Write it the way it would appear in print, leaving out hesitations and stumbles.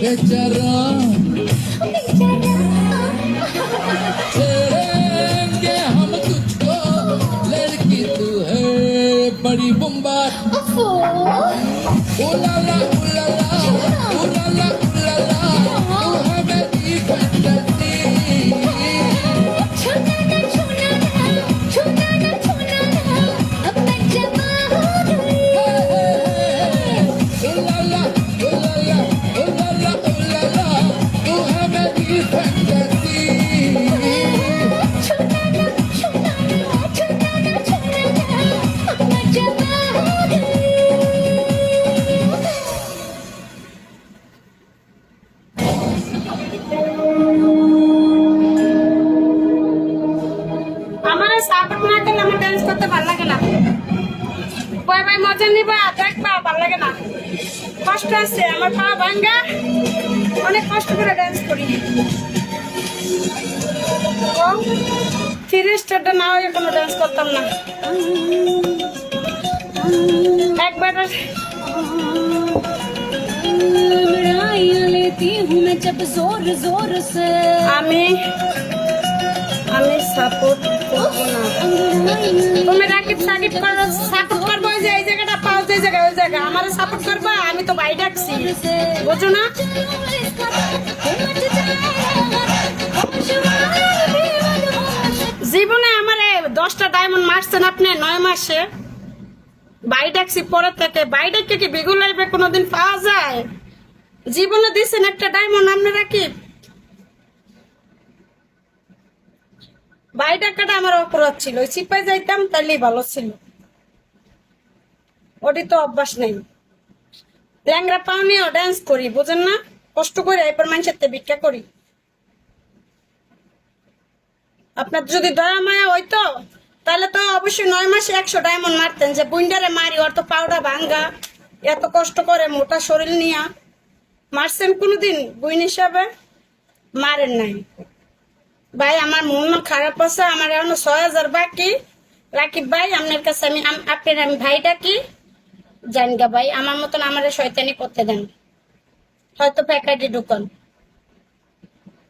बेचारा छेड़ेंगे हम तुझको लड़की तू है बड़ी बम्बार उलाला उलाला उलाला उलाला तू है मेरी फैंटेसी उलाला उलाला उलाला उलाला तू है मेरी फैंटेसी আমার সাপোর্ট না করলে আমার ডান্স করতে ভালো লাগে না। কয় ভাই মজা নিবা দেখবা ভালো লাগে না, কষ্ট আছে আমার পা ভাঙ্গা, অনেক কষ্ট করে ডান্স করি। থ্রি স্টারটা না হয়ে কোনো ডান্স করতাম না। একবার लेती हूँ मैं जब जोर जोर से আমি সাপোর্ট করবো না। তুমি রাকিব সাকিব করো, সাপোর্ট করবো ওই যে এই জায়গাটা পাও যে জায়গায় ওই জায়গা আমার সাপোর্ট করবা, আমি তো ভাই ডাকছি বুঝো না। জীবনে আমার 10টা ডায়মন্ড মারছেন আপনি 9 মাসে, ভাই ডাকছি পরের থেকে। ভাই ডাককে কি বিগুল লাইফে কোনোদিন পাওয়া যায়? জীবনে দিচ্ছেন একটা ডায়মন্ড আপনি রাকিব। ভাই ডাকাটা আমার অপরাধ ছিল, ওই চিপাই যাইতাম তাইলেই ভালো ছিল, ওটি তো অভ্যাস নেই। ল্যাংরা পাও নিয়েও ডান্স করি বুঝেন না, কষ্ট করে এরপর মানুষের ভিক্ষা করি। আপনার যদি দয়া মায়া হইতো তাহলে তো অবশ্যই 9 মাসে 100 ডায়মন্ড মারতেন। যে বুইন্ডারে মারি ওর তো পাউডা ভাঙ্গা, এত কষ্ট করে মোটা শরীর নিয়া মারছেন কোনোদিন বুইন হিসাবে? মারেন নাই ভাই। আমার মন খারাপ আছে, আমার এখনো 6000 বাকি। রাকিব ভাই আপনার কাছে আপনার আমি ভাই ডাকি জানগা ভাই, আমার মতন আমার শয়তানি করতে দেন, হয়তো প্যাকেটে ঢুকান।